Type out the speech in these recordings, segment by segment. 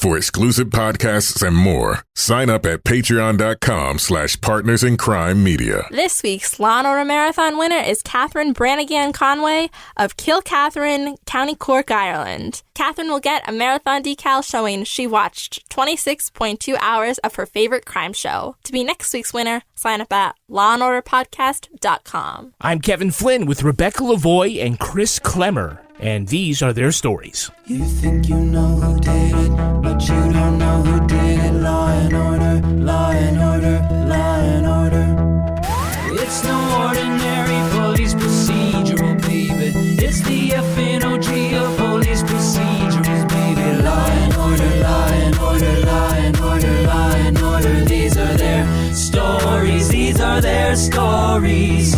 For exclusive podcasts and more, sign up at patreon.com/partnersincrimemedia. This week's Law & Order Marathon winner is Catherine Brannigan-Conway of Kilcatherine, County Cork, Ireland. Catherine will get a marathon decal showing she watched 26.2 hours of her favorite crime show. To be next week's winner, sign up at lawandorderpodcast.com. I'm Kevin Flynn with Rebecca Lavoie and Chris Klemmer, and these are their stories. You think you know who did it, but you don't know who did it. Law and order, law and order, law and order. It's no ordinary police procedural, baby. It's the FNOG of police procedurals, baby. Law and order, law and order, law and order, law and order. These are their stories, these are their stories.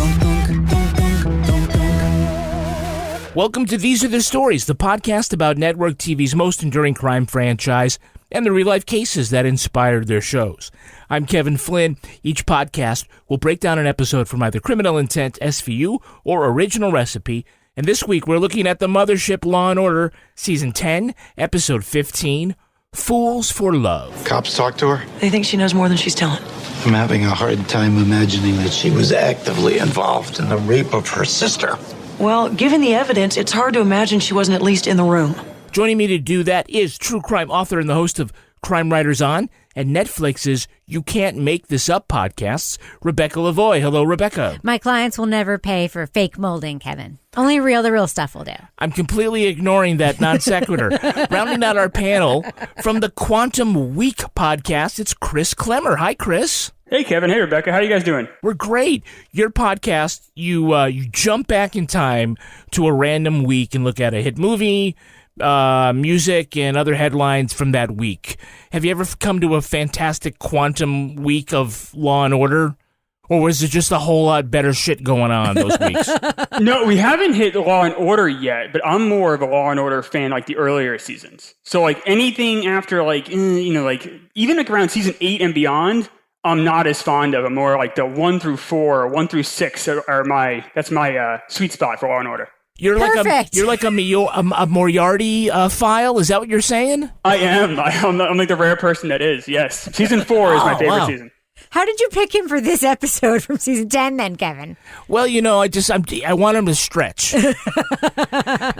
Welcome to These Are Their Stories, the podcast about network TV's most enduring crime franchise and the real-life cases that inspired their shows. I'm Kevin Flynn. Each podcast will break down an episode from either Criminal Intent, SVU, or Original Recipe. And this week, we're looking at the mothership Law & Order, Season 10, Episode 15, Fools for Love. Cops talk to her? They think she knows more than she's telling. I'm having a hard time imagining that she was actively involved in the rape of her sister. Well, given the evidence, it's hard to imagine she wasn't at least in the room. Joining me to do that is true crime author and the host of Crime Writers On and Netflix's You Can't Make This Up podcasts, Rebecca Lavoie. Hello, Rebecca. My clients will never pay for fake molding, Kevin. Only the real stuff will do. I'm completely ignoring that non sequitur. Rounding out our panel from the Quantum Week podcast, it's Chris Klemmer. Hi, Chris. Hey, Kevin. Hey, Rebecca. How are you guys doing? We're great. Your podcast, you jump back in time to a random week and look at a hit movie, music, and other headlines from that week. Have you ever come to a fantastic quantum week of Law and Order? Or was it just a whole lot better shit going on those weeks? No, we haven't hit Law and Order yet, but I'm more of a Law and Order fan like the earlier seasons. So like anything after even around season 8 and beyond, I'm not as fond of. I'm more like the 1 through 4 or 1 through 6 are my sweet spot for Law and Order. You're Perfect. like a Moriarty file. Is that what you're saying? I am. I'm like the rare person that is. Yes, season 4 is my favorite season. How did you pick him for this episode from season 10 then, Kevin? Well, I want him to stretch.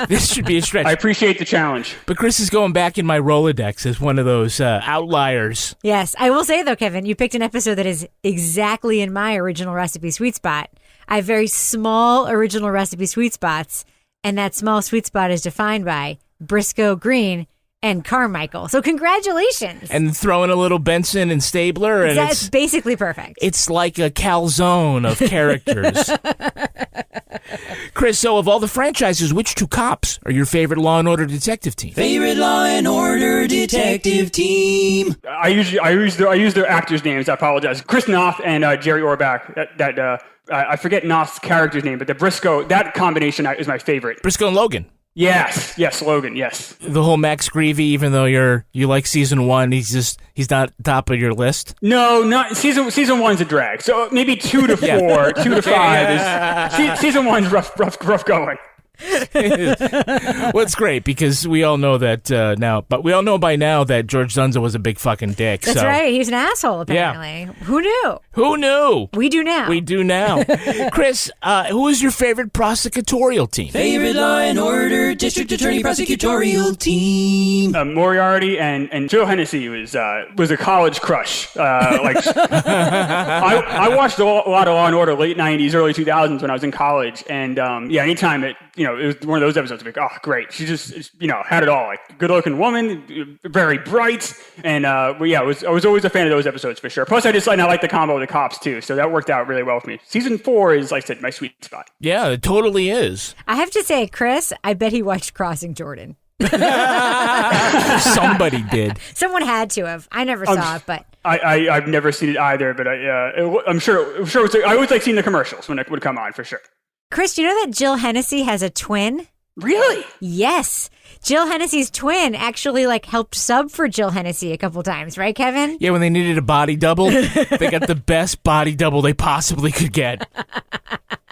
This should be a stretch. I appreciate the challenge. But Chris is going back in my Rolodex as one of those outliers. Yes, I will say though, Kevin, you picked an episode that is exactly in my original recipe sweet spot. I have very small original recipe sweet spots, and that small sweet spot is defined by Briscoe, Green, and Carmichael. So congratulations. And throw in a little Benson and Stabler. And That's basically perfect. It's like a calzone of characters. Chris, so of all the franchises, which two cops are your favorite Law & Order detective team? Favorite Law and Order detective team. I use their actors' names. I apologize. Chris Noth and Jerry Orbach. I forget Noth's character's name, but the Briscoe, that combination is my favorite. Briscoe and Logan. Yes, Logan, yes. The whole Max Greevy, even though you like season 1, he's not top of your list. No, not season 1's a drag. So maybe 2 to 4, 2 to 5 is season 1's rough going. Well, it's great because we all know that now, but we all know by now that George Zunza was a big fucking dick. That's right. He's an asshole, apparently. Yeah. Who knew? Who knew? We do now. We do now. Chris, who is your favorite prosecutorial team? Favorite Law and Order District Attorney Prosecutorial Team. Moriarty and Joe Hennessy was a college crush. I watched a lot of Law and Order late 90s, early 2000s when I was in college, and anytime it was one of those episodes. Like, oh, great. She just, had it all. Like, good-looking woman, very bright, and I was always a fan of those episodes for sure. Plus, I like the combo of the cops too, so that worked out really well for me. Season 4 is, like I said, my sweet spot. Yeah, it totally is. I have to say, Chris, I bet he watched Crossing Jordan. Somebody did. Someone had to have. I never saw it, but I've never seen it either. But I'm sure. I always like seeing the commercials when it would come on for sure. Chris, do you know that Jill Hennessy has a twin? Really? Yes. Jill Hennessy's twin actually helped sub for Jill Hennessy a couple times, right, Kevin? Yeah, when they needed a body double, they got the best body double they possibly could get.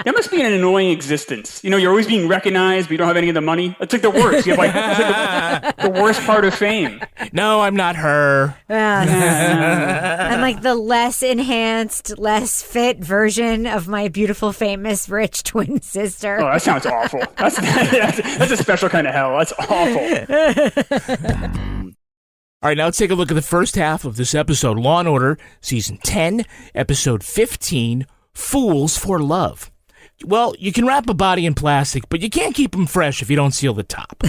That must be an annoying existence. You know, you're always being recognized, but you don't have any of the money. It's like the worst. You have it's like the worst part of fame. No, I'm not her. I'm like the less enhanced, less fit version of my beautiful, famous, rich twin sister. Oh, that sounds awful. That's a special kind of hell. That's awful. All right, now let's take a look at the first half of this episode. Law & Order, Season 10, Episode 15, Fools for Love. Well, you can wrap a body in plastic, but you can't keep them fresh if you don't seal the top.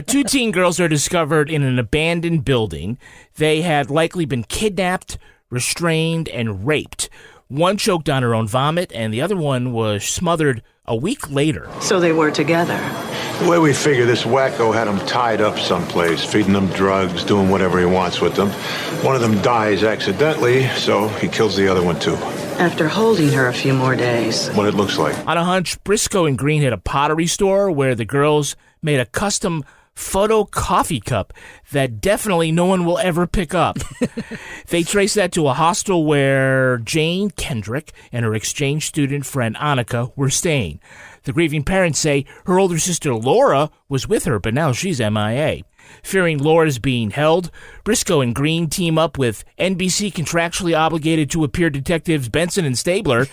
2 teen girls are discovered in an abandoned building. They had likely been kidnapped, restrained, and raped. One choked on her own vomit, and the other one was smothered a week later. So they were together. The way we figure, this wacko had them tied up someplace, feeding them drugs, doing whatever he wants with them. One of them dies accidentally, so he kills the other one too. After holding her a few more days. What it looks like. On a hunch, Briscoe and Green hit a pottery store where the girls made a custom photo coffee cup that definitely no one will ever pick up. They traced that to a hostel where Jane Kendrick and her exchange student friend Annika were staying. The grieving parents say her older sister Laura was with her, but now she's MIA. Fearing Laura's being held, Briscoe and Green team up with NBC contractually obligated to appear detectives Benson and Stabler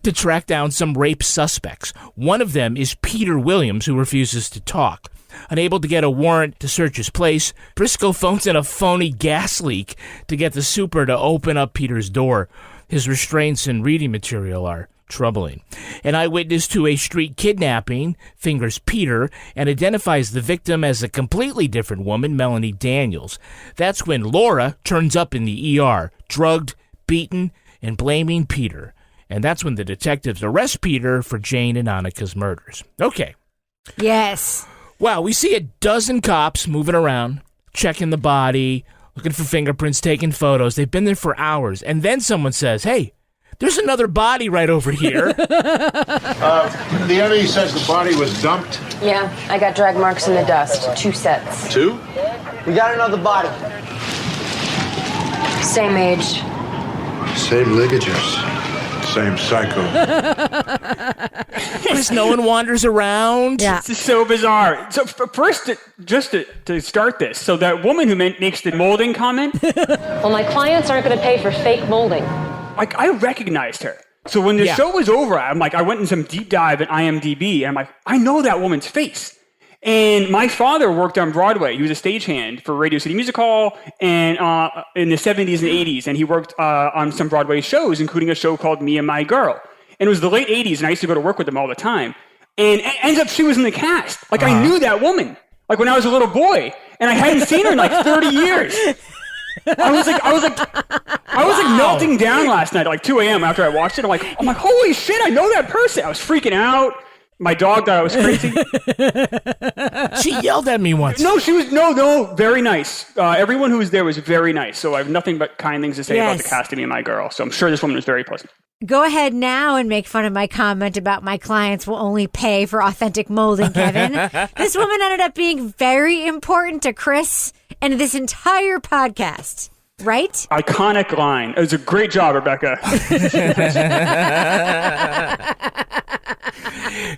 to track down some rape suspects. One of them is Peter Williams, who refuses to talk. Unable to get a warrant to search his place, Briscoe phones in a phony gas leak to get the super to open up Peter's door. His restraints and reading material are troubling. An eyewitness to a street kidnapping fingers Peter and identifies the victim as a completely different woman, Melanie Daniels. That's when Laura turns up in the ER, drugged, beaten, and blaming Peter. And that's when the detectives arrest Peter for Jane and Annika's murders. Okay. Yes. Wow, we see a dozen cops moving around, checking the body, looking for fingerprints, taking photos. They've been there for hours. And then someone says, hey, there's another body right over here. The ME says the body was dumped. Yeah, I got drag marks in the dust. 2 sets. 2? We got another body. Same age. Same ligatures. Same psycho. Because no one wanders around. Yeah. This is so bizarre. So first, just to start this, so that woman who makes the molding comment. Well, my clients aren't going to pay for fake molding. Like, I recognized her. So when the show was over, I went in some deep dive at IMDb, and I'm like, I know that woman's face. And my father worked on Broadway. He was a stagehand for Radio City Music Hall and in the 70s and 80s. And he worked on some Broadway shows, including a show called Me and My Girl. And it was the late 80s, and I used to go to work with them all the time. And it ends up she was in the cast. Like, I knew that woman, like when I was a little boy. And I hadn't seen her in like 30 years. I was like melting down last night at like 2 a.m. after I watched it. I'm like, holy shit, I know that person. I was freaking out. My dog thought I was crazy. She yelled at me once. No, she was very nice. Everyone who was there was very nice. So I have nothing but kind things to say about the cast of Me and My Girl. So I'm sure this woman was very pleasant. Go ahead now and make fun of my comment about my clients will only pay for authentic molding, Kevin. This woman ended up being very important to Chris and this entire podcast, right? Iconic line. It was a great job, Rebecca.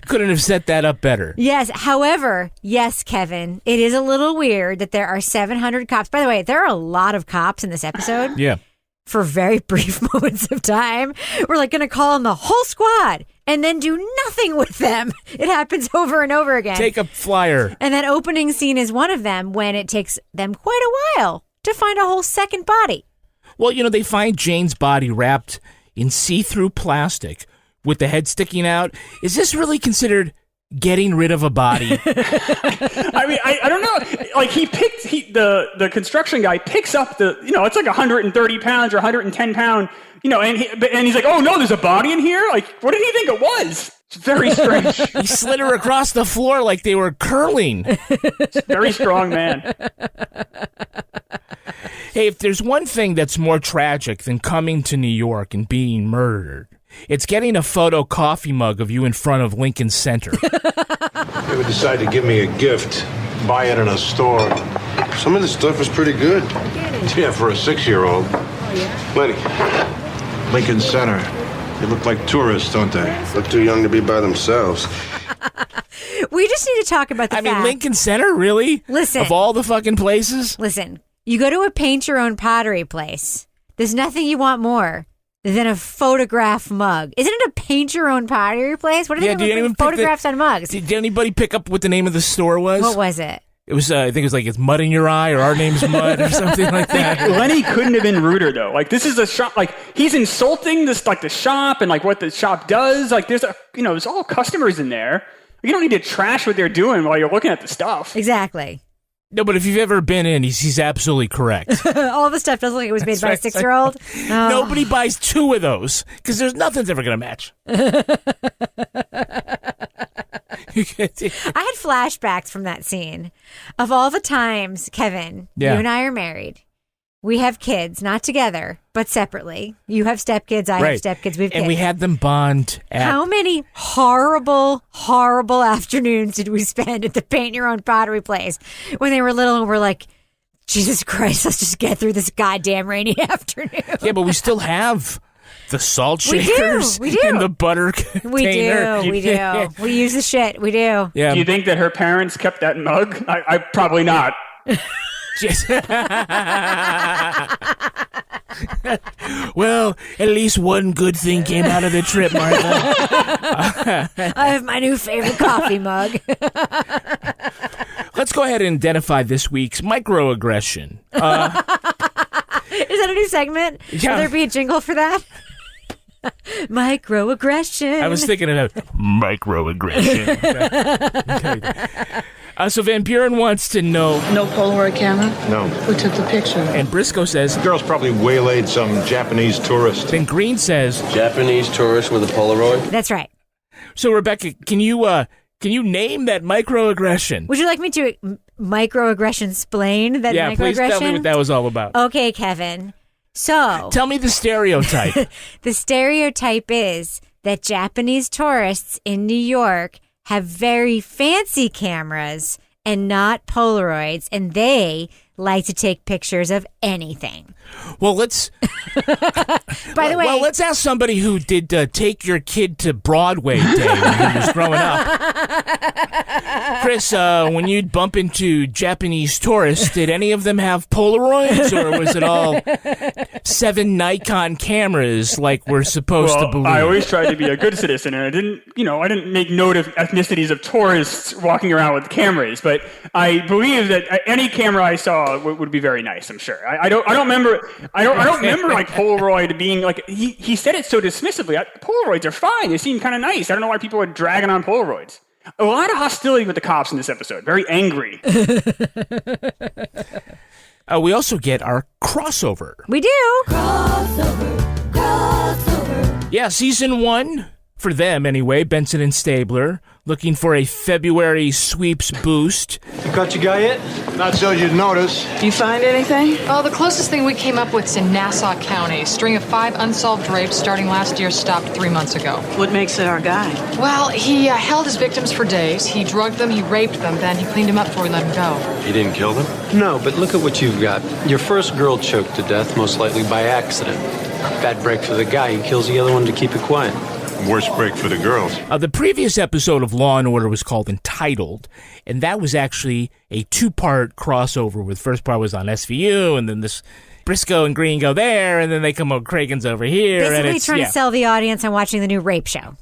Couldn't have set that up better. Yes. However, yes, Kevin, it is a little weird that there are 700 cops. By the way, there are a lot of cops in this episode. Yeah. For very brief moments of time. We're like going to call on the whole squad and then do nothing with them. It happens over and over again. Take a flyer. And that opening scene is one of them when it takes them quite a while to find a whole second body. Well, they find Jane's body wrapped in see-through plastic with the head sticking out. Is this really considered getting rid of a body? I mean, I don't know. Like the construction guy picks up it's like 130 pounds or 110 pound, and he's like, oh no, there's a body in here. Like, what did he think it was? It's very strange. He slid her across the floor like they were curling. Very strong man. Hey, if there's one thing that's more tragic than coming to New York and being murdered, it's getting a photo coffee mug of you in front of Lincoln Center. They would decide to give me a gift, buy it in a store. Some of the stuff is pretty good. Yeah, for a 6-year-old. Lenny, Lincoln Center. They look like tourists, don't they? Look too young to be by themselves. We just need to talk about the fact. I mean, Lincoln Center, really? Listen. Of all the fucking places? Listen, you go to a paint-your-own pottery place. There's nothing you want more than a photograph mug. Isn't it a paint-your-own pottery place? What are they doing with photographs on mugs? Did anybody pick up what the name of the store was? What was it? It was, I think it was like, it's Mud in Your Eye, or Our Name's Mud, or something like that. Lenny couldn't have been ruder, though. Like, this is a shop, like, he's insulting this, like, the shop and, like, what the shop does. Like, there's there's all customers in there. You don't need to trash what they're doing while you're looking at the stuff. Exactly. No, but if you've ever been in, he's absolutely correct. All the stuff does look like it was made by a 6-year-old. No. Nobody buys 2 of those, because nothing's ever going to match. I had flashbacks from that scene of all the times, Kevin, you and I are married. We have kids, not together, but separately. You have stepkids, I have stepkids, we have kids. And we had them bond at... How many horrible, horrible afternoons did we spend at the paint-your-own pottery place when they were little and we're like, Jesus Christ, let's just get through this goddamn rainy afternoon. Yeah, but we still have... the salt shakers we do. and the butter container. We do. We use the shit. We do. Yeah. Do you think that her parents kept that mug? I probably not. Well, at least one good thing came out of the trip, Martha. I have my new favorite coffee mug. Let's go ahead and identify this week's microaggression. Is that a new segment? Yeah. Will there be a jingle for that? Microaggression. I was thinking of microaggression. Okay. So Van Buren wants to know... No Polaroid camera? No. Who took the picture? And Briscoe says... The girl's probably waylaid some Japanese tourist. Then Green says... Japanese tourist with a Polaroid? That's right. So, Rebecca, can you name that microaggression? Would you like me to microaggression-splain that microaggression? Yeah, please tell me what that was all about. Okay, Kevin. So... Tell me the stereotype. The stereotype is that Japanese tourists in New York have very fancy cameras and not Polaroids, and they like to take pictures of anything. Well, let's... By the way... Well, let's ask somebody who did take your kid to Broadway Day when he was growing up. Chris, when you'd bump into Japanese tourists, did any of them have Polaroids, or was it all 7 Nikon cameras like we're supposed to believe? I always tried to be a good citizen, and I didn't make note of ethnicities of tourists walking around with cameras, but I believe that any camera I saw would be very nice, I'm sure. I don't remember like Polaroid being like, he said it so dismissively. Polaroids are fine. They seem kind of nice. I don't know why people are dragging on Polaroids. A lot of hostility with the cops in this episode. Very angry. We also get our crossover. We do. Crossover. Yeah, season 1, for them anyway, Benson and Stabler, looking for a February sweeps boost. You caught your guy yet? Not so you'd notice. Do you find anything? Oh, the closest thing we came up with is in Nassau County. A string of 5 unsolved rapes starting last year, stopped 3 months ago. What makes it our guy? Well, he held his victims for days. He drugged them, he raped them, then he cleaned them up before he let them go. He didn't kill them? No, but look at what you've got. Your first girl choked to death, most likely by accident. Bad break for the guy. He kills the other one to keep it quiet. Worst break for the girls. The previous episode of Law & Order was called Entitled, and that was actually a 2-part crossover, where the first part was on SVU, and then this Briscoe and Green go there, and then they come over, Cragen's over here. Basically and trying to sell the audience on watching the new rape show.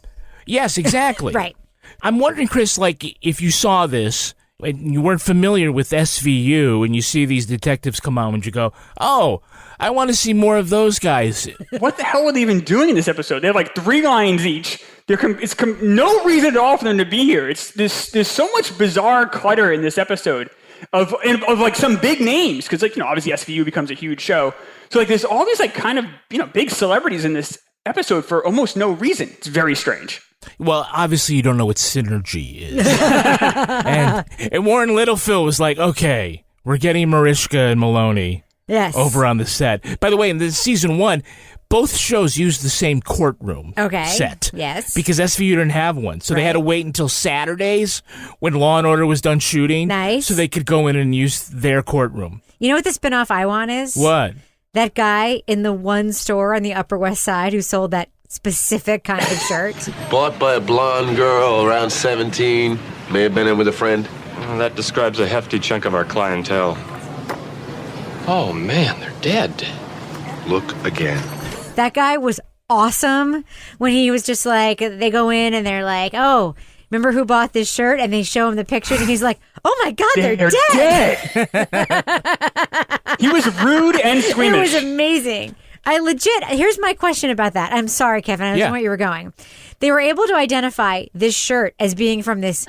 Yes, exactly. Right. I'm wondering, Chris, like, if you saw this, and you weren't familiar with SVU, and you see these detectives come on, and you go, oh, I want to see more of those guys. What the hell are they even doing in this episode? They have like 3 lines each. It's no reason at all for them to be here. There's so much bizarre clutter in this episode of like some big names, because obviously SVU becomes a huge show. So like there's all these like kind of big celebrities in this episode for almost no reason. It's very strange. Well, obviously you don't know what synergy is. and Warren Littlefield was like, okay, we're getting Mariska and Maloney. Yes. Over on the set. By the way, in this season 1, both shows used the same courtroom set. Yes. Because SVU didn't have one. So they had to wait until Saturdays when Law & Order was done shooting. Nice. So they could go in and use their courtroom. You know what the spinoff I want is? What? That guy in the one store on the Upper West Side who sold that specific kind of shirt. Bought by a blonde girl around 17. May have been in with a friend. Well, that describes a hefty chunk of our clientele. Oh, man, they're dead. Look again. That guy was awesome when he was just like, they go in and they're like, oh, remember who bought this shirt? And they show him the pictures and he's like, oh my God, they're dead. He was rude and squeamish. It was amazing. Here's my question about that. I'm sorry, Kevin. I don't know where you were going. They were able to identify this shirt as being from this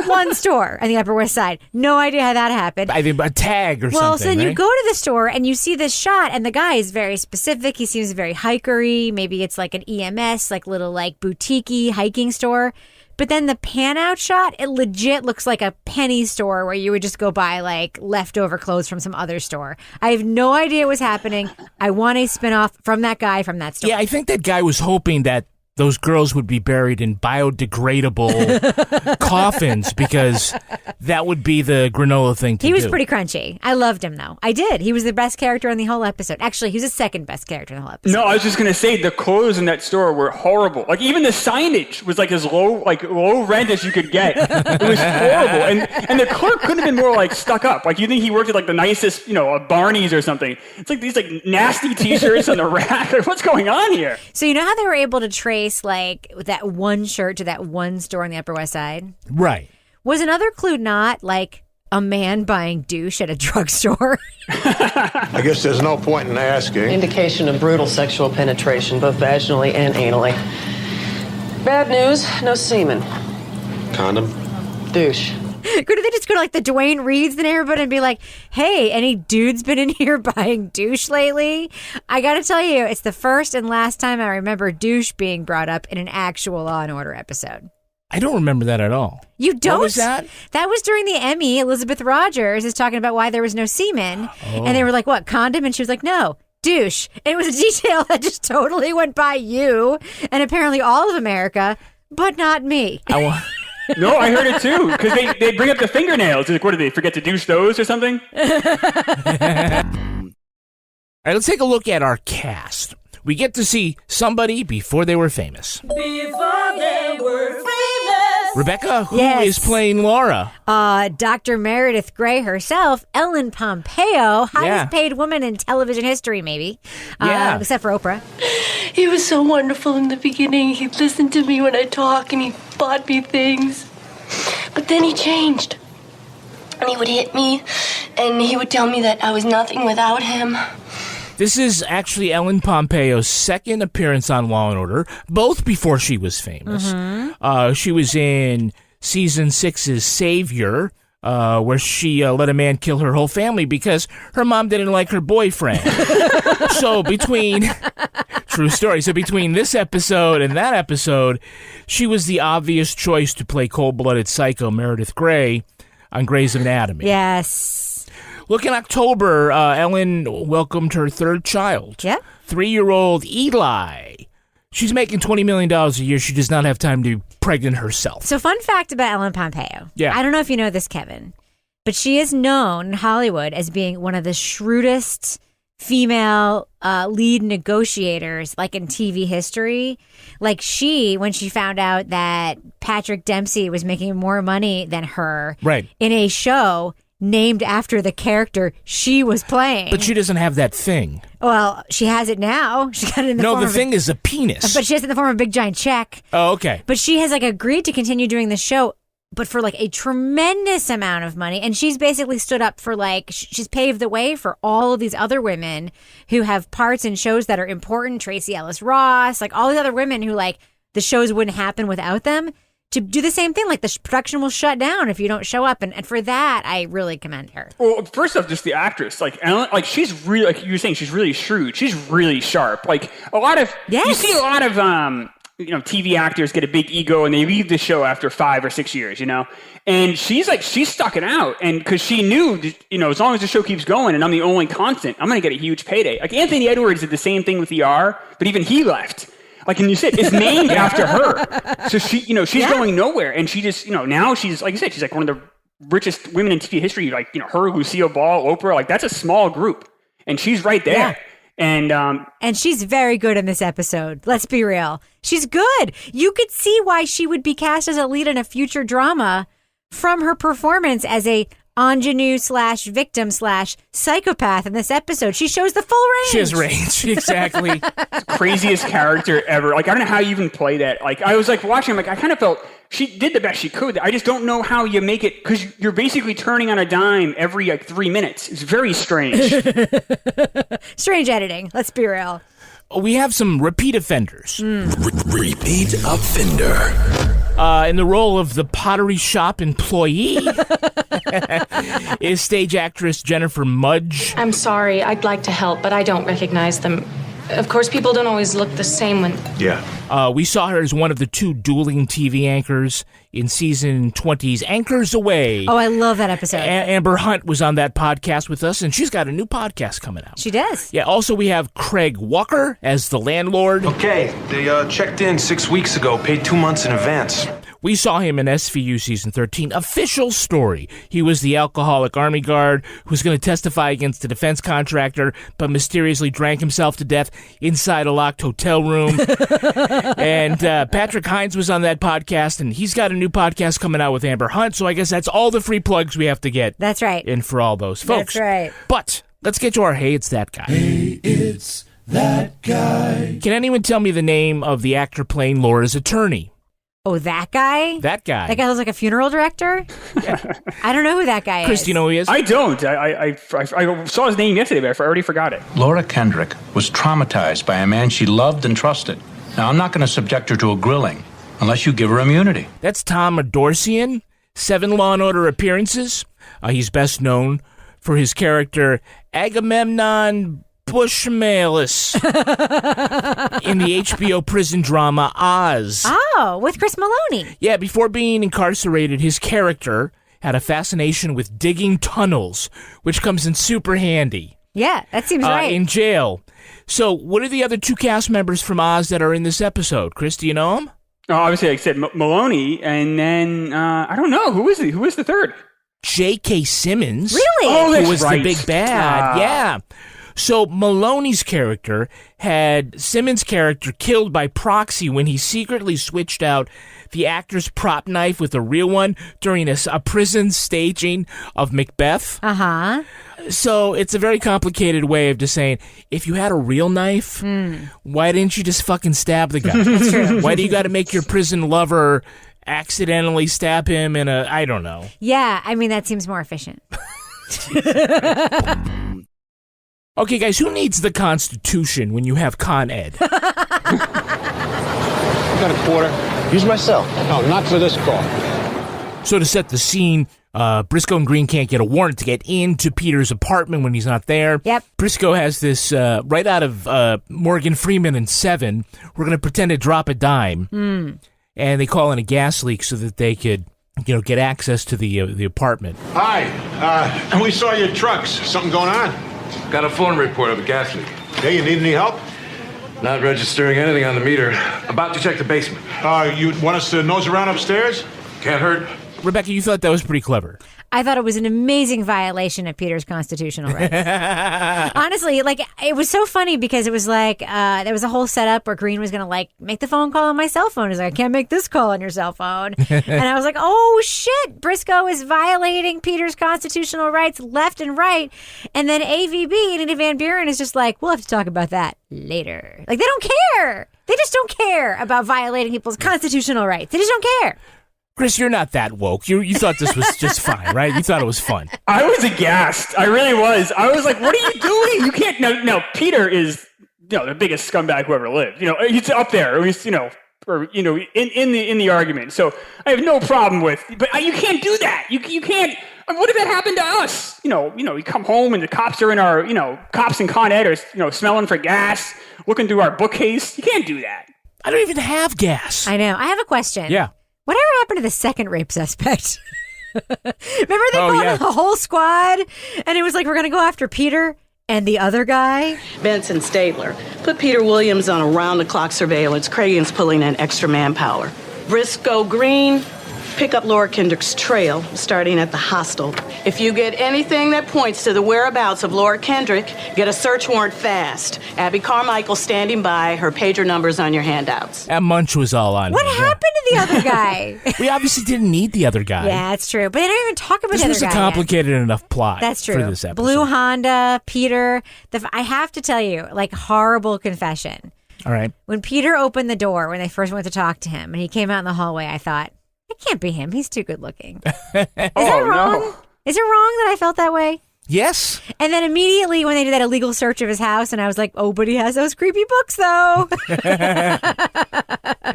one store on the Upper West Side. No idea how that happened. I think a tag or something. Well, so then right? you go to the store and you see this shot, and the guy is very specific. He seems very hikery. Maybe it's like an EMS, like little like boutique-y hiking store. But then the pan out shot, it legit looks like a penny store where you would just go buy like leftover clothes from some other store. I have no idea what's happening. I want a spinoff from that guy from that store. Yeah, I think that guy was hoping that those girls would be buried in biodegradable coffins because that would be the granola thing to do. He was pretty crunchy. I loved him, though. I did. He was the best character in the whole episode. Actually, he was the second best character in the whole episode. No, I was just going to say the clothes in that store were horrible. Like, even the signage was like as low rent as you could get. It was horrible. And the clerk couldn't have been more like stuck up. Like, you think he worked at like the nicest, a Barney's or something. It's like these like nasty t-shirts on the rack. Like, what's going on here? So you know how they were able to trace like that one shirt to that one store on the Upper West Side? Right. Was another clue not like a man buying douche at a drugstore? I guess there's no point in asking. Indication of brutal sexual penetration, both vaginally and anally. Bad news, no semen. Condom? Douche. Could they just go to like the Dwayne Reeds neighborhood and be like, hey, any dudes been in here buying douche lately? I got to tell you, it's the first and last time I remember douche being brought up in an actual Law and Order episode. I don't remember that at all. You don't? What was that? That was during the Emmy. Elizabeth Rogers is talking about why there was no semen. Oh. And they were like, what, condom? And she was like, no, douche. And it was a detail that just totally went by you and apparently all of America, but not me. No, I heard it too, because they bring up the fingernails. Like, what did they forget to douche those or something? All right, let's take a look at our cast. We get to see somebody before they were famous. Before they were famous. Rebecca, who is playing Laura? Dr. Meredith Grey herself, Ellen Pompeo, highest paid woman in television history, maybe. Except for Oprah. He was so wonderful in the beginning. He listened to me when I talk, and he bought me things. But then he changed. And he would hit me, and he would tell me that I was nothing without him. This is actually Ellen Pompeo's second appearance on Law & Order, both before she was famous. Mm-hmm. She was in Season 6's Savior, where she let a man kill her whole family because her mom didn't like her boyfriend. True story. So between this episode and that episode, she was the obvious choice to play cold-blooded psycho Meredith Grey on Grey's Anatomy. Yes. Look, in October, Ellen welcomed her third child. Yeah. 3-year-old Eli. She's making $20 million a year. She does not have time to be pregnant herself. So fun fact about Ellen Pompeo. Yeah. I don't know if you know this, Kevin, but she is known in Hollywood as being one of the shrewdest female lead negotiators, like in TV history. Like when she found out that Patrick Dempsey was making more money than her in a show named after the character she was playing. But she doesn't have that thing. Well, she has it now. She got it in the form the thing is a penis. But she has it in the form of a big giant check. Oh, okay. But she has agreed to continue doing the show, but for a tremendous amount of money. And she's basically stood up for she's paved the way for all of these other women who have parts in shows that are important. Tracee Ellis Ross, all these other women who the shows wouldn't happen without them. To do the same thing, the production will shut down if you don't show up, and for that, I really commend her. Well, first off, just the actress, Ellen, she's really, like you were saying, she's really shrewd. She's really sharp. You see a lot of TV actors get a big ego and they leave the show after 5 or 6 years, and she's stuck it out, and because she knew, as long as the show keeps going and I'm the only constant, I'm going to get a huge payday. Anthony Edwards did the same thing with ER, but even he left. And you said it's named after her. So she's going nowhere. And she just, now she's, like you said, she's one of the richest women in TV history. Her, Lucille Ball, Oprah, that's a small group. And she's right there. And she's very good in this episode. Let's be real. She's good. You could see why she would be cast as a lead in a future drama from her performance as a ingenue / victim / psychopath in this episode. She shows the full range. She has range, exactly. Craziest character ever. Like, I don't know how you even play that. Like, I was like watching, like, I kind of felt she did the best she could. I just don't know how you make it, because you're basically turning on a dime every like 3 minutes. It's very strange. Strange editing. Let's be real. We have some repeat offenders. Repeat offender. In the role of the pottery shop employee is stage actress Jennifer Mudge. I'm sorry, I'd like to help, but I don't recognize them. Of course, people don't always look the same when... Yeah. We saw her as one of the 2 dueling TV anchors in season 20's Anchors Away. Oh, I love that episode. Amber Hunt was on that podcast with us, and she's got a new podcast coming out. She does. Yeah, also we have Craig Walker as the landlord. Okay, they checked in 6 weeks ago, paid 2 months in advance. We saw him in SVU Season 13. Official story. He was the alcoholic army guard who was going to testify against the defense contractor, but mysteriously drank himself to death inside a locked hotel room. And Patrick Hines was on that podcast, and he's got a new podcast coming out with Amber Hunt, so I guess that's all the free plugs we have to get. That's right. In for all those folks. That's right. But let's get to our Hey, It's That Guy. Hey, it's that guy. Can anyone tell me the name of the actor playing Laura's attorney? Oh, that guy? That guy. That guy looks like a funeral director? I don't know who that guy is. Chris, do you know who he is? I don't. I saw his name yesterday, but I already forgot it. Laura Kendrick was traumatized by a man she loved and trusted. Now, I'm not going to subject her to a grilling unless you give her immunity. That's Tom Adorcian, 7 Law & Order appearances. He's best known for his character Agamemnon Bushmalis in the HBO prison drama Oz. Oh, with Chris Maloney. Yeah, before being incarcerated, his character had a fascination with digging tunnels, which comes in super handy. Yeah, that seems right. In jail. So, what are the other 2 cast members from Oz that are in this episode? Chris, do you know them? Obviously, like I said, Maloney, and then, I don't know, who is he? Who is the third? J.K. Simmons. Really? Oh, that's who was right. the big bad. Yeah. So Maloney's character had Simmons' character killed by proxy when he secretly switched out the actor's prop knife with a real one during a prison staging of Macbeth. Uh-huh. So it's a very complicated way of just saying, if you had a real knife, why didn't you just fucking stab the guy? That's true. Why do you got to make your prison lover accidentally stab him in a, I don't know. Yeah, I mean, that seems more efficient. Okay, guys, who needs the Constitution when you have Con Ed? You got a quarter? Use my cell. No, not for this call. So to set the scene, Briscoe and Green can't get a warrant to get into Peter's apartment when he's not there. Yep. Briscoe has this right out of Morgan Freeman and Seven. We're going to pretend to drop a dime. And they call in a gas leak so that they could, get access to the apartment. Hi. And we saw your trucks. Something going on? Got a phone report of a gas leak. Yeah, you need any help? Not registering anything on the meter. About to check the basement. You want us to nose around upstairs? Can't hurt. Rebecca, you thought that was pretty clever. I thought it was an amazing violation of Peter's constitutional rights. Honestly, it was so funny because it was like there was a whole setup where Green was going to make the phone call on my cell phone. He's like, I can't make this call on your cell phone. And I was like, oh shit, Briscoe is violating Peter's constitutional rights left and right. And then AVB, Anita Van Buren, is just like, we'll have to talk about that later. They don't care. They just don't care about violating people's constitutional rights. They just don't care. Chris, you're not that woke. You thought this was just fine, right? You thought it was fun. I was aghast. I really was. I was like, what are you doing? You can't. No, Peter is the biggest scumbag who ever lived. He's up there. At least, in the argument. So I have no problem with, but you can't do that. You can't. What if that happened to us? We come home and the cops are in our, cops in Con Ed are, smelling for gas, looking through our bookcase. You can't do that. I don't even have gas. I know. I have a question. Yeah. Whatever happened to the second rape suspect? Remember they called in the whole squad? And it was like, we're going to go after Peter and the other guy? Benson Stabler. Put Peter Williams on around-the-clock surveillance. Cragen's pulling in extra manpower. Briscoe Green, pick up Laura Kendrick's trail, starting at the hostel. If you get anything that points to the whereabouts of Laura Kendrick, get a search warrant fast. Abby Carmichael standing by. Her pager number's on your handouts. That Munch was all on. What happened to the other guy? We obviously didn't need the other guy. Yeah, that's true. But they don't even talk about the other guy. This was a complicated enough plot. That's true. For this episode. Blue Honda, Peter. I have to tell you, horrible confession. All right. When Peter opened the door, when they first went to talk to him, and he came out in the hallway, I thought, it can't be him. He's too good looking. Is that wrong? No. Is it wrong that I felt that way? Yes. And then immediately when they did that illegal search of his house, and I was like, oh, but he has those creepy books, though.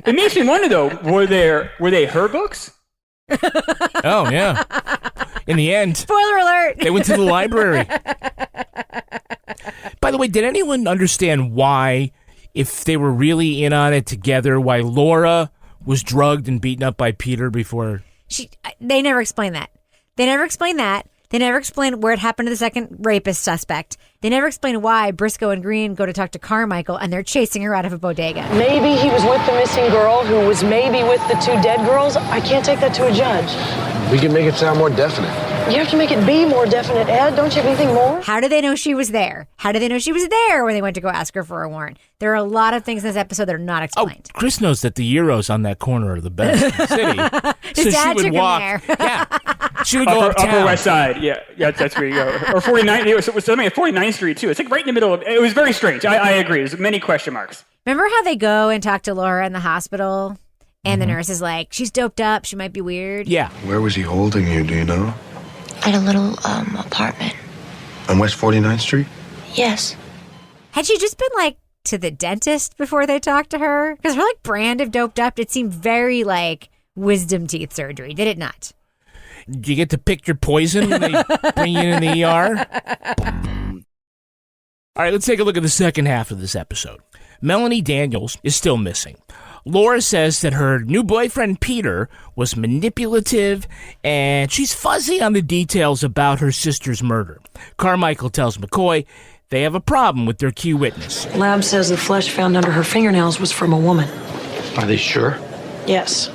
It makes me wonder, though, were they her books? Oh, yeah. In the end. Spoiler alert. They went to the library. By the way, did anyone understand why, if they were really in on it together, why Laura was drugged and beaten up by Peter before? They never explained that. They never explained where it happened to the second rapist suspect. They never explained why Briscoe and Green go to talk to Carmichael and they're chasing her out of a bodega. Maybe he was with the missing girl who was maybe with the two dead girls. I can't take that to a judge. We can make it sound more definite. You have to make it be more definite, Ed. Don't you have anything more? How do they know she was there? How do they know she was there when they went to go ask her for a warrant? There are a lot of things in this episode that are not explained. Oh, Chris knows that the Euros on that corner are the best in the city. His dad she took would walk. him there. Yeah. She would go uptown. Upper West Side. Yeah, that's where you go. Or 49th. It was something at 49th Street, too. It's like right in the middle of it. Was very strange. I agree. There's many question marks. Remember how they go and talk to Laura in the hospital? And the nurse is like, she's doped up. She might be weird. Yeah. Where was he holding you, do you know? At a little apartment. On West 49th Street? Yes. Had she just been to the dentist before they talked to her? Because her brand of doped up, it seemed very wisdom teeth surgery. Did it not? Do you get to pick your poison when they bring you in the ER? All right, let's take a look at the second half of this episode. Melanie Daniels is still missing. Laura says that her new boyfriend, Peter, was manipulative, and she's fuzzy on the details about her sister's murder. Carmichael tells McCoy they have a problem with their key witness. Lab says the flesh found under her fingernails was from a woman. Are they sure? Yes.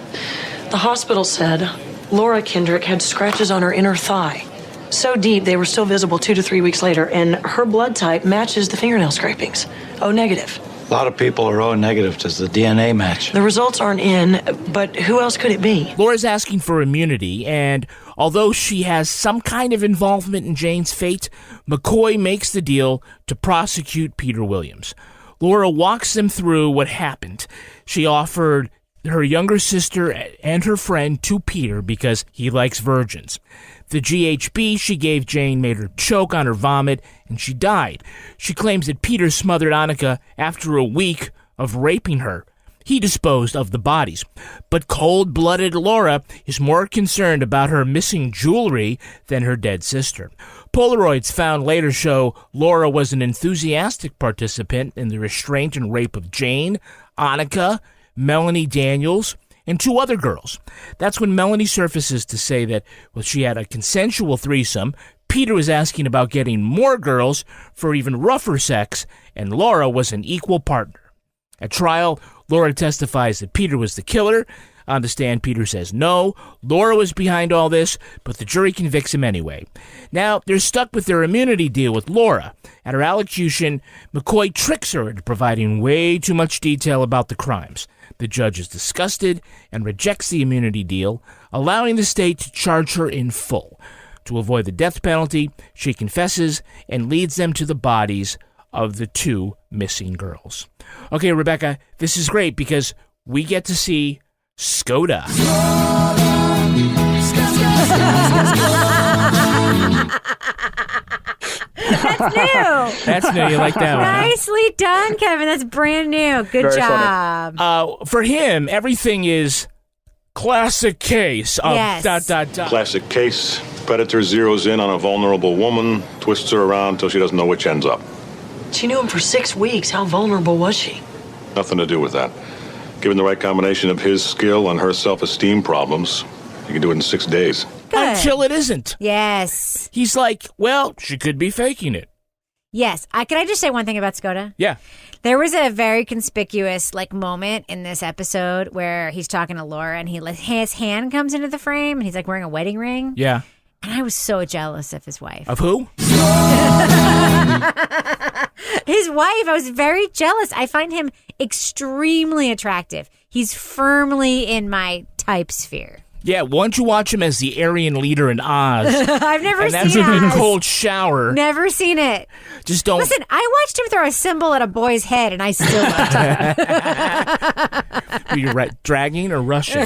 The hospital said Laura Kendrick had scratches on her inner thigh. So deep they were still visible 2 to 3 weeks later, and her blood type matches the fingernail scrapings. O negative. A lot of people are O negative. Does the DNA match? The results aren't in, but who else could it be? Laura's asking for immunity, and although she has some kind of involvement in Jane's fate, McCoy makes the deal to prosecute Peter Williams. Laura walks them through what happened. She offered her younger sister and her friend to Peter because he likes virgins. The GHB she gave Jane made her choke on her vomit, and she died. She claims that Peter smothered Annika after a week of raping her. He disposed of the bodies. But cold-blooded Laura is more concerned about her missing jewelry than her dead sister. Polaroids found later show Laura was an enthusiastic participant in the restraint and rape of Jane, Annika, Melanie Daniels, and 2 other girls. That's when Melanie surfaces to say that she had a consensual threesome, Peter was asking about getting more girls for even rougher sex, and Laura was an equal partner. At trial, Laura testifies that Peter was the killer. On the stand, Peter says no, Laura was behind all this, but the jury convicts him anyway. Now, they're stuck with their immunity deal with Laura. At her allocution, McCoy tricks her into providing way too much detail about the crimes. The judge is disgusted and rejects the immunity deal, allowing the state to charge her in full. To avoid the death penalty, she confesses and leads them to the bodies of the 2 missing girls. Okay, Rebecca, this is great because we get to see Skoda. That's new. That's new. You like that one? Nicely done, Kevin. That's brand new. Good Very job. For him, everything is classic case of ... Classic case. Predator zeroes in on a vulnerable woman, twists her around till she doesn't know which end's up. She knew him for 6 weeks. How vulnerable was she? Nothing to do with that. Given the right combination of his skill and her self-esteem problems, you can do it in 6 days. Good. Until it isn't. Yes. He's like, well, she could be faking it. Yes. Can I just say one thing about Skoda? Yeah. There was a very conspicuous moment in this episode where he's talking to Laura and his hand comes into the frame and he's wearing a wedding ring. Yeah. And I was so jealous of his wife. Of who? His wife. I was very jealous. I find him extremely attractive. He's firmly in my type sphere. Yeah, why don't you watch him as the Aryan leader in Oz? I've never seen seen Oz. a cold shower. Never seen it. Just don't. Listen, I watched him throw a symbol at a boy's head, and I still loved him. You're right, dragging or rushing.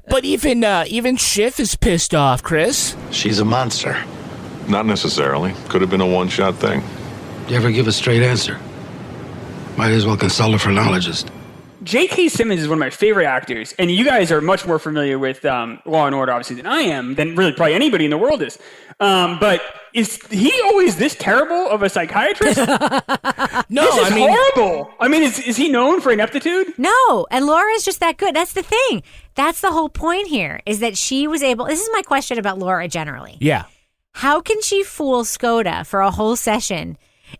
But even Schiff is pissed off, Chris. She's a monster. Not necessarily. Could have been a one-shot thing. You ever give a straight answer? Might as well consult a phrenologist. J.K. Simmons is one of my favorite actors, and you guys are much more familiar with Law and Order, obviously, than I am, than really probably anybody in the world is. But is he always this terrible of a psychiatrist? No, this is horrible. I mean, is he known for ineptitude? No, and Laura's just that good. That's the thing. That's the whole point here, is that she was able... This is my question about Laura generally. Yeah. How can she fool Skoda for a whole session...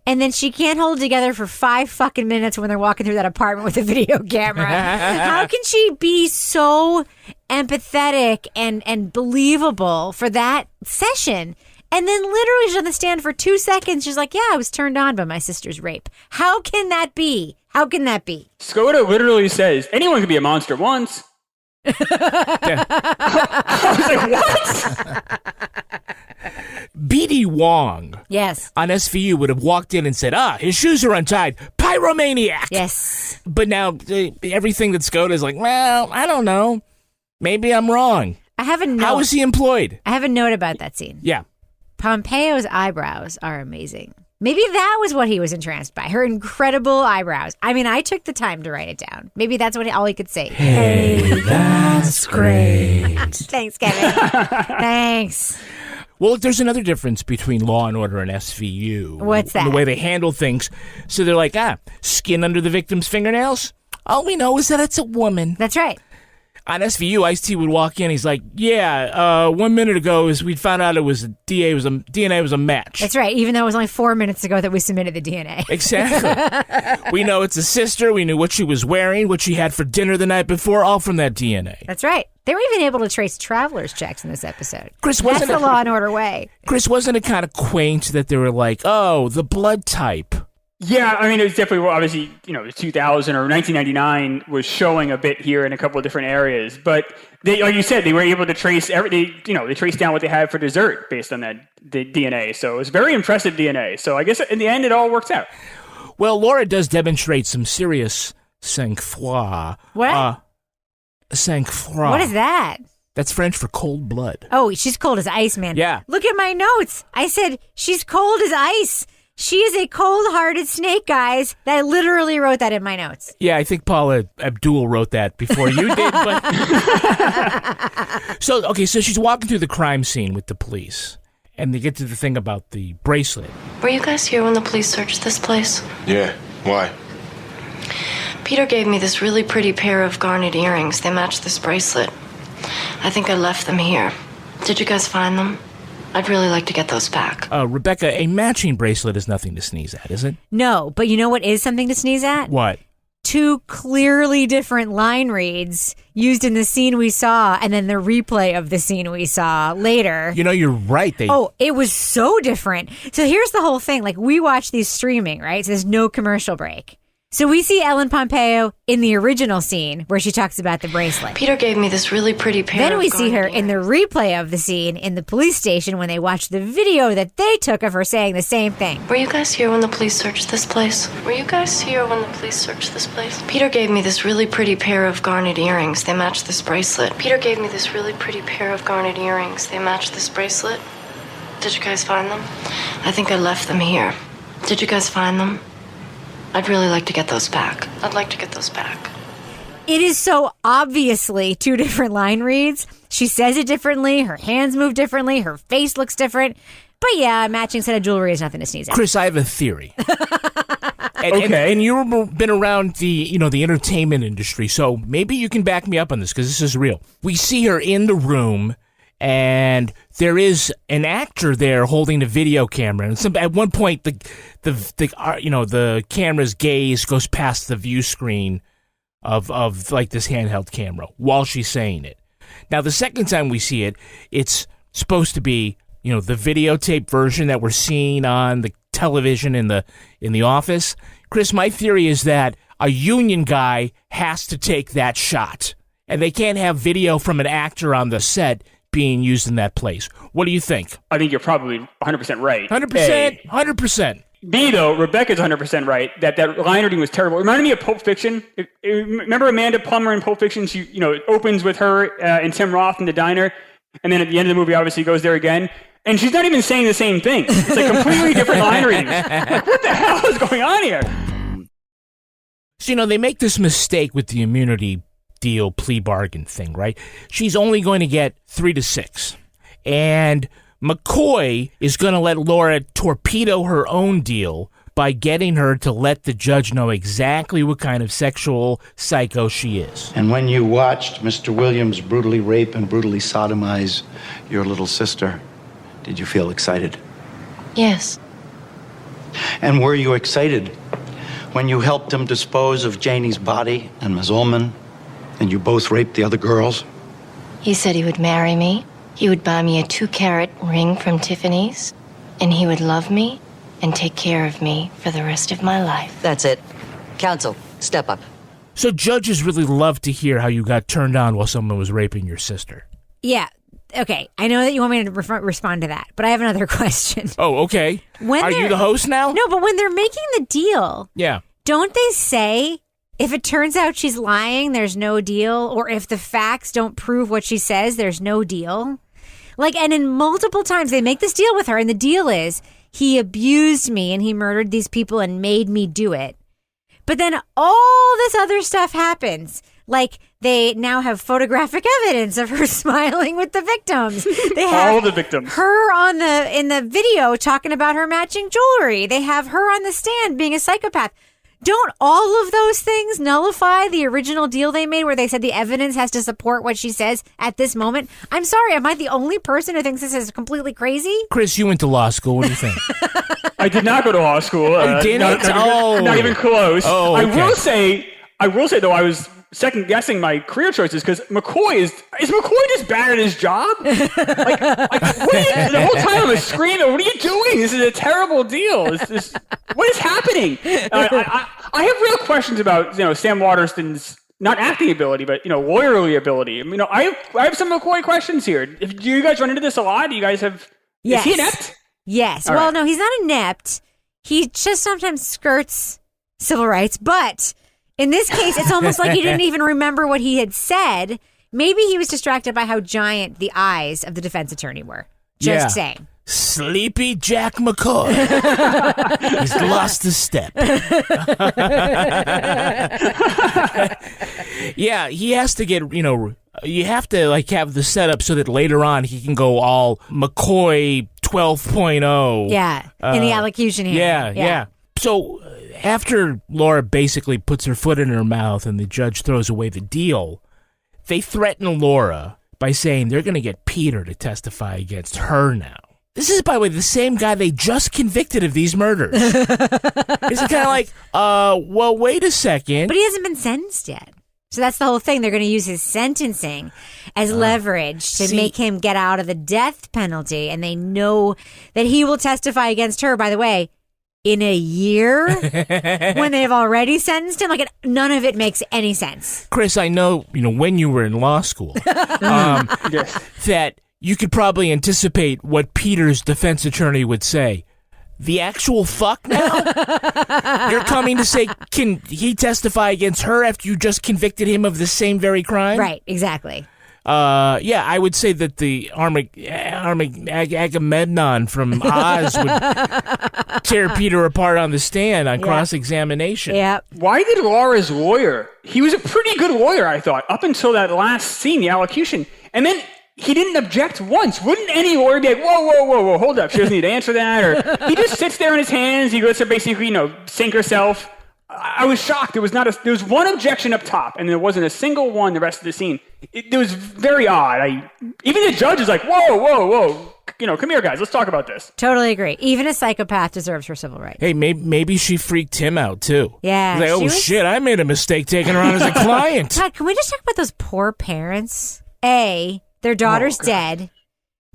And then she can't hold it together for 5 fucking minutes when they're walking through that apartment with a video camera. How can she be so empathetic and believable for that session? And then literally she's on the stand for 2 seconds. She's like, yeah, I was turned on by my sister's rape. How can that be? How can that be? Skoda literally says, anyone can be a monster once. I was like, what? B.D. Wong, yes, on SVU would have walked in and said, his shoes are untied. Pyromaniac. Yes. But now everything that Skoda is like, well, I don't know. Maybe I'm wrong. I have a note. How is he employed? I have a note about that scene. Yeah. Pompeo's eyebrows are amazing. Maybe that was what he was entranced by. Her incredible eyebrows. I mean, I took the time to write it down. Maybe that's all he could say. Hey, that's great. Thanks, Kevin. Thanks. Well, there's another difference between Law and Order and SVU. What's that? The way they handle things. So they're like, skin under the victim's fingernails? All we know is that it's a woman. That's right. On SVU, Ice-T would walk in. He's like, 1 minute ago we found out DNA was a match. That's right. Even though it was only 4 minutes ago that we submitted the DNA. Exactly. We know it's a sister. We knew what she was wearing, what she had for dinner the night before, all from that DNA. That's right. They were even able to trace traveler's checks in this episode. Chris, that's the Law and Order way. Chris, wasn't it kind of quaint that they were like, the blood type? Yeah, I mean, it was definitely, obviously, 2000 or 1999 was showing a bit here in a couple of different areas. But they, like you said, they were able to trace they traced down what they had for dessert based on that DNA. So it was very impressive DNA. So I guess in the end, it all works out. Well, Laura does demonstrate some serious sang-froid. What? Sang-froid. What is that? That's French for cold blood. Oh, she's cold as ice, man. Yeah. Look at my notes. I said she's cold as ice. She is a cold-hearted snake, guys. I literally wrote that in my notes. Yeah, I think Paula Abdul wrote that before you did. But So she's walking through the crime scene with the police, and they get to the thing about the bracelet. Were you guys here when the police searched this place? Yeah, why? Peter gave me this really pretty pair of garnet earrings. They match this bracelet. I think I left them here. Did you guys find them? I'd really like to get those back. Rebecca, a matching bracelet is nothing to sneeze at, is it? No, but you know what is something to sneeze at? What? 2 clearly different line reads used in the scene we saw and then the replay of the scene we saw later. You're right. It was so different. So here's the whole thing. We watch these streaming, right? So there's no commercial break. So we see Ellen Pompeo in the original scene where she talks about the bracelet. Peter gave me this really pretty pair. Then we see her in the replay of the scene in the police station when they watch the video that they took of her saying the same thing. Were you guys here when the police searched this place? Peter gave me this really pretty pair of garnet earrings. They match this bracelet. Did you guys find them? I think I left them here. Did you guys find them? I'd really like to get those back. It is so obviously 2 different line reads. She says it differently. Her hands move differently. Her face looks different. But yeah, a matching set of jewelry is nothing to sneeze at. Chris, I have a theory. And you've been around the entertainment industry, so maybe you can back me up on this because this is real. We see her in the room, and there is an actor there holding a video camera. And at one point, the camera's gaze goes past the view screen of like this handheld camera while she's saying it. Now, the second time we see it, it's supposed to be, the videotape version that we're seeing on the television in the office. Chris, my theory is that a union guy has to take that shot, and they can't have video from an actor on the set being used in that place. What do you think? I think you're probably 100% right. 100%? 100%. B, though, Rebecca's 100% right. That line reading was terrible. It reminded me of Pulp Fiction. Remember Amanda Plummer in Pulp Fiction? She, it opens with her and Tim Roth in the diner, and then at the end of the movie, obviously, goes there again. And she's not even saying the same thing. It's like completely different line readings. Like, what the hell is going on here? So, they make this mistake with the immunity deal plea bargain thing, right? She's only going to get 3 to 6. And McCoy is going to let Laura torpedo her own deal by getting her to let the judge know exactly what kind of sexual psycho she is. And when you watched Mr. Williams brutally rape and brutally sodomize your little sister, did you feel excited? Yes. And were you excited when you helped him dispose of Janie's body and Ms. Ullman, and you both raped the other girls? He said he would marry me. He would buy me a 2-carat ring from Tiffany's, and he would love me and take care of me for the rest of my life. That's it. Counsel, step up. So judges really love to hear how you got turned on while someone was raping your sister. Yeah. Okay. I know that you want me to respond to that, but I have another question. Oh, okay. Are you the host now? No, but when they're making the deal, yeah, don't they say if it turns out she's lying, there's no deal, or if the facts don't prove what she says, there's no deal? And in multiple times they make this deal with her, and the deal is he abused me and he murdered these people and made me do it. But then all this other stuff happens. They now have photographic evidence of her smiling with the victims. They have all the victims. Her in the video talking about her matching jewelry. They have her on the stand being a psychopath. Don't all of those things nullify the original deal they made where they said the evidence has to support what she says at this moment? I'm sorry, am I the only person who thinks this is completely crazy? Chris, you went to law school. What do you think? I did not go to law school. You didn't? Not even close. Oh, okay. I will say, though, I was second guessing my career choices because McCoy is McCoy just bad at his job? The whole time I was screaming, what are you doing? This is a terrible deal. What is happening? I have real questions about Sam Waterston's not acting ability, but lawyerly ability. I have some McCoy questions here. Do you guys run into this a lot? Do you guys have? Yes. Is he inept? Yes. All well, right. no, he's not inept. He just sometimes skirts civil rights, but in this case, it's almost like he didn't even remember what he had said. Maybe he was distracted by how giant the eyes of the defense attorney were. Just saying. Sleepy Jack McCoy. He's lost his step. Yeah, he has to get, you have to have the setup so that later on he can go all McCoy 12.0. Yeah, in the allocution here. Yeah. So after Laura basically puts her foot in her mouth and the judge throws away the deal, they threaten Laura by saying they're going to get Peter to testify against her now. This is, by the way, the same guy they just convicted of these murders. It's kind of like, well, wait a second. But he hasn't been sentenced yet. So that's the whole thing. They're going to use his sentencing as leverage to make him get out of the death penalty. And they know that he will testify against her, by the way, in a year when they've already sentenced him. None of it makes any sense. Chris, I know, when you were in law school, that you could probably anticipate what Peter's defense attorney would say. The actual fuck now? You're coming to say, can he testify against her after you just convicted him of the same very crime? Right, exactly. I would say that the Agamemnon from Oz would tear Peter apart on the stand on cross-examination. Yeah. Why did Laura's lawyer, he was a pretty good lawyer, I thought, up until that last scene, the allocution, and then he didn't object once. Wouldn't any lawyer be like, whoa, hold up, she doesn't need to answer that? Or he just sits there on his hands, he lets her basically, sink herself. I was shocked. There was one objection up top, and there wasn't a single one the rest of the scene. It was very odd. Even the judge is like, whoa. Come here, guys. Let's talk about this. Totally agree. Even a psychopath deserves her civil rights. Hey, maybe she freaked him out, too. Yeah. Like, shit, I made a mistake taking her on as a client. God, can we just talk about those poor parents? A, their daughter's dead.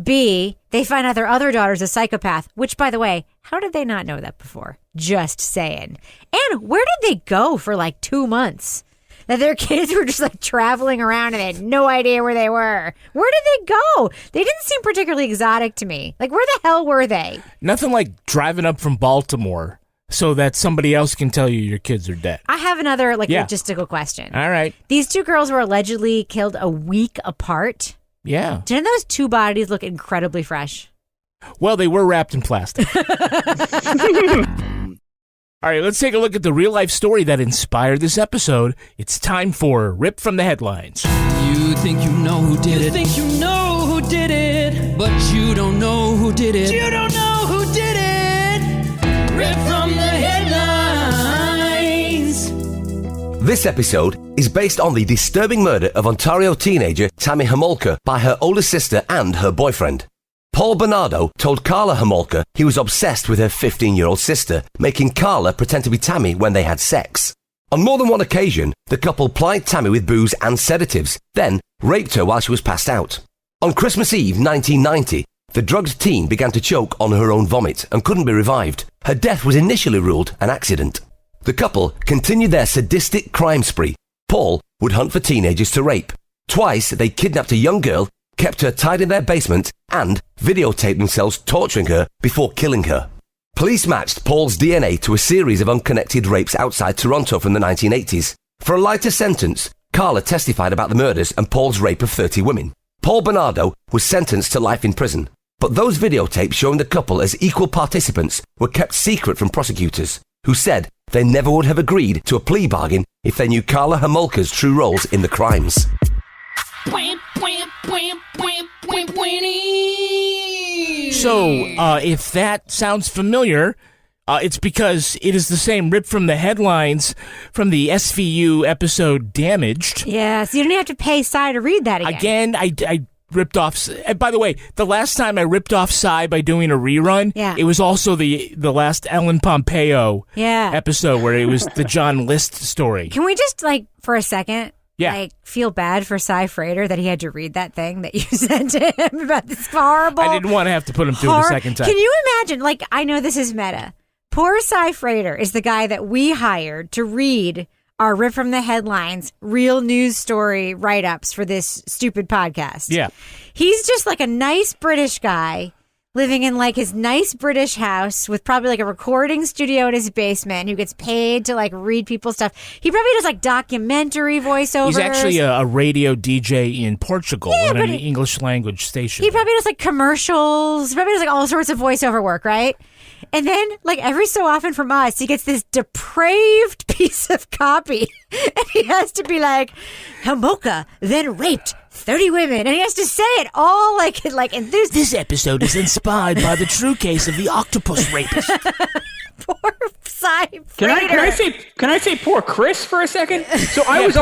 B, they find out their other daughter's a psychopath, which, by the way, how did they not know that before? Just saying. And where did they go for like 2 months? That their kids were just like traveling around and they had no idea where they were. Where did they go? They didn't seem particularly exotic to me. Like, where the hell were they? Nothing like driving up from Baltimore so that somebody else can tell you your kids are dead. I have another logistical question. All right. These two girls were allegedly killed a week apart. Yeah. Didn't those two bodies look incredibly fresh? Well, they were wrapped in plastic. All right, let's take a look at the real-life story that inspired this episode. It's time for Rip from the Headlines. You think you know who did it. You think you know who did it. But you don't know who did it. You don't know who did it. Rip from the Headlines. This episode is based on the disturbing murder of Ontario teenager Tammy Homolka by her older sister and her boyfriend. Paul Bernardo told Karla Homolka he was obsessed with her 15-year-old sister, making Karla pretend to be Tammy when they had sex. On more than one occasion, the couple plied Tammy with booze and sedatives, then raped her while she was passed out. On Christmas Eve 1990, the drugged teen began to choke on her own vomit and couldn't be revived. Her death was initially ruled an accident. The couple continued their sadistic crime spree. Paul would hunt for teenagers to rape. Twice, they kidnapped a young girl, kept her tied in their basement, and videotaped themselves torturing her before killing her. Police matched Paul's DNA to a series of unconnected rapes outside Toronto from the 1980s. For a lighter sentence, Karla testified about the murders and Paul's rape of 30 women. Paul Bernardo was sentenced to life in prison, but those videotapes showing the couple as equal participants were kept secret from prosecutors, who said they never would have agreed to a plea bargain if they knew Karla Homolka's true roles in the crimes. So, if that sounds familiar, it's because it is the same rip from the headlines from the SVU episode Damaged. Yeah, so you didn't have to pay Cy to read that again. I ripped off... And by the way, the last time I ripped off Cy by doing a rerun, it was also the last Ellen Pompeo episode where it was the John List story. Can we just, for a second... Yeah. Feel bad for Cy Frater that he had to read that thing that you sent to him about this horrible... I didn't want to have to put him through it a second time. Can you imagine, I know this is meta. Poor Cy Frater is the guy that we hired to read our Rip from the Headlines real news story write-ups for this stupid podcast. Yeah. He's just a nice British guy living in his nice British house with probably a recording studio in his basement who gets paid to read people's stuff. He probably does documentary voiceovers. He's actually a radio DJ in Portugal on an English language station. He probably does commercials. He probably does all sorts of voiceover work, right? And then every so often from us, he gets this depraved piece of copy and he has to be Homolka then raped 30 women, and he has to say it all enthused. This episode is inspired by the true case of the octopus rapist. Poor Cy Can I say poor Chris for a second? So I was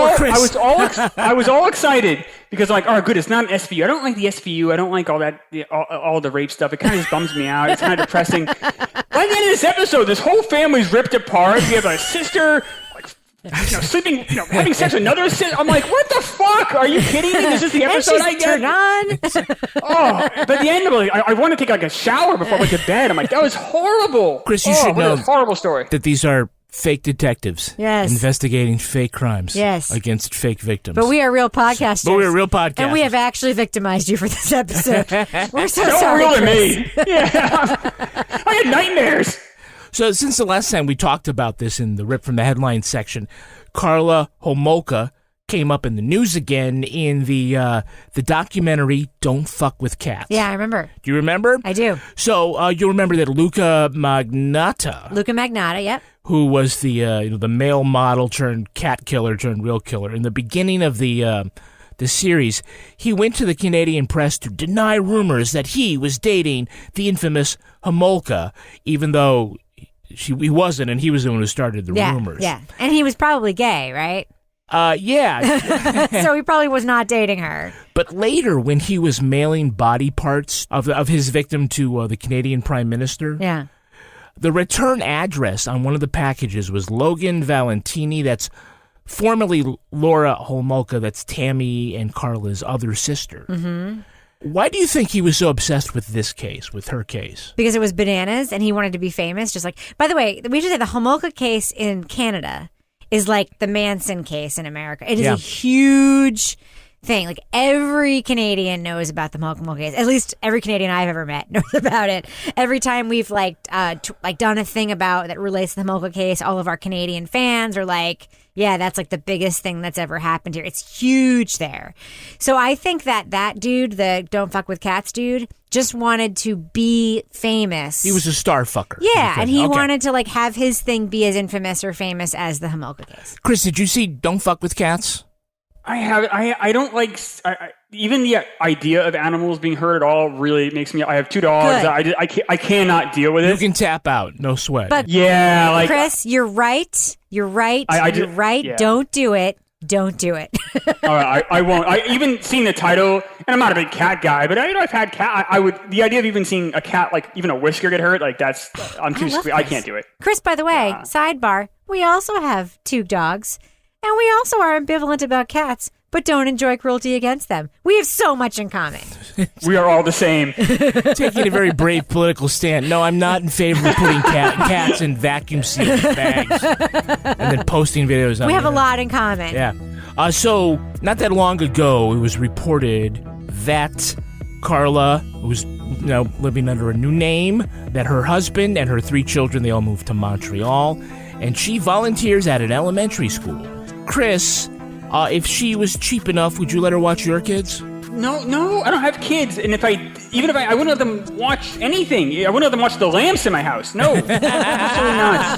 all excited because oh good, it's not an SVU. I don't like the SVU. I don't like all that all the rape stuff. It kind of just bums me out. It's kind of depressing. By the end of this episode, this whole family's ripped apart. We have a sister. Sleeping, having sex with another sister. I'm what the fuck? Are you kidding me? This is the episode I get. Turned on. But at the end of it, I want to take a shower before I went to bed. I'm that was horrible. Chris, you should know a horrible story. That these are fake detectives investigating fake crimes against fake victims. But we are real podcasters. And we have actually victimized you for this episode. We're so sorry. Don't me. Yeah. I had nightmares. So since the last time we talked about this in the Rip from the Headlines section, Karla Homolka came up in the news again in the documentary Don't Fuck with Cats. Yeah, I remember. Do you remember? I do. So you'll remember that Luca Magnotta, yep. Who was the male model turned cat killer turned real killer. In the beginning of the series, he went to the Canadian press to deny rumors that he was dating the infamous Homolka, even though he wasn't, and he was the one who started the rumors. Yeah, and he was probably gay, right? Yeah. So he probably was not dating her. But later, when he was mailing body parts of his victim to the Canadian Prime Minister, yeah, the return address on one of the packages was Logan Valentini. That's formerly Laura Homolka. That's Tammy and Karla's other sister. Mm-hmm. Why do you think he was so obsessed with this case, with her case? Because it was bananas, and he wanted to be famous. Just like, by the way, we should say the Homolka case in Canada is like the Manson case in America. It is a huge thing. Like every Canadian knows about the Homolka case. At least every Canadian I've ever met knows about it. Every time we've done a thing about that relates to the Homolka case, all of our Canadian fans are like, yeah, that's like the biggest thing that's ever happened here. It's huge there. So I think that dude, the don't fuck with cats dude, just wanted to be famous. He was a star fucker. Yeah, and he wanted to like have his thing be as infamous or famous as the Homolka case. Chris, did you see Don't Fuck with Cats? I have. I don't like even the idea of animals being hurt at all. Really makes me. I have 2 dogs. I cannot deal with it. You can tap out, no sweat. But yeah, like Chris, you're right. You're right. You're right. Yeah. Don't do it. Don't do it. All right, I won't. I even seen the title, and I'm not a big cat guy, but I've had cat. I would. The idea of even seeing a cat, like even a whisker get hurt, like that's. I'm too squeaky. I can't do it. Chris, by the way, sidebar. We also have 2 dogs, and we also are ambivalent about cats, but don't enjoy cruelty against them. We have so much in common. We are all the same. Taking a very brave political stand. No, I'm not in favor of putting cats in vacuum seal bags and then posting videos on We have the a lot in common. Yeah. So, not that long ago, it was reported that Karla, who was living under a new name, that her husband and her 3 children, they all moved to Montreal, and she volunteers at an elementary school. Chris, if she was cheap enough, would you let her watch your kids? No, I don't have kids, and I wouldn't let them watch anything. I wouldn't let them watch the lamps in my house. No, absolutely not.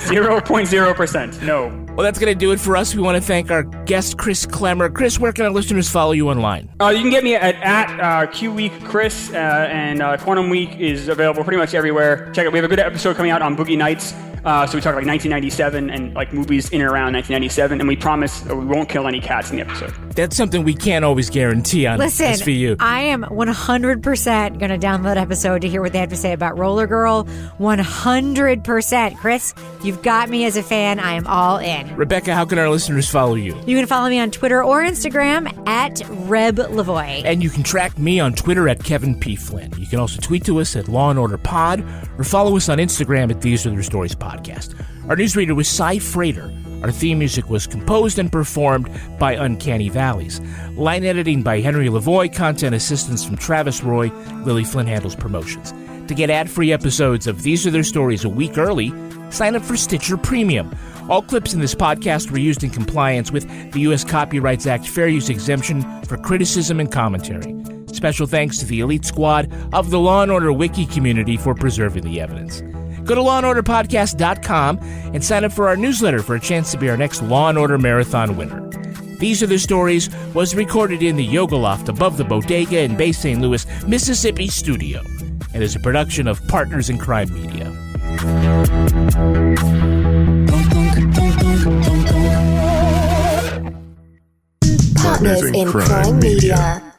0.0%. No. Well, that's going to do it for us. We want to thank our guest, Chris Klemmer. Chris, where can our listeners follow you online? You can get me at Q Week Chris, and Quantum Week is available pretty much everywhere. Check it. We have a good episode coming out on Boogie Nights. So we talk like 1997 and like movies in and around 1997, and we promise we won't kill any cats in the episode. That's something we can't always guarantee on SVU. I am 100% going to download that episode to hear what they have to say about Roller Girl. 100%. Chris, you've got me as a fan. I am all in. Rebecca, how can our listeners follow you? You can follow me on Twitter or Instagram at Reb Lavoie. And you can track me on Twitter at Kevin P. Flynn. You can also tweet to us at Law & Order Pod or follow us on Instagram at These Are Their Stories Podcast. Our newsreader was Cy Frater. Our theme music was composed and performed by Uncanny Valleys. Line editing by Henry Lavoie. Content assistance from Travis Roy. Lily Flynn handles promotions. To get ad-free episodes of These Are Their Stories a week early, sign up for Stitcher Premium. All clips in this podcast were used in compliance with the U.S. Copyrights Act fair use exemption for criticism and commentary. Special thanks to the elite squad of the Law & Order Wiki community for preserving the evidence. Go to lawandorderpodcast.com and sign up for our newsletter for a chance to be our next Law & Order Marathon winner. These Are the Stories was recorded in the Yoga Loft above the Bodega in Bay St. Louis, Mississippi studio and is a production of Partners in Crime Media. Partners in Crime Media.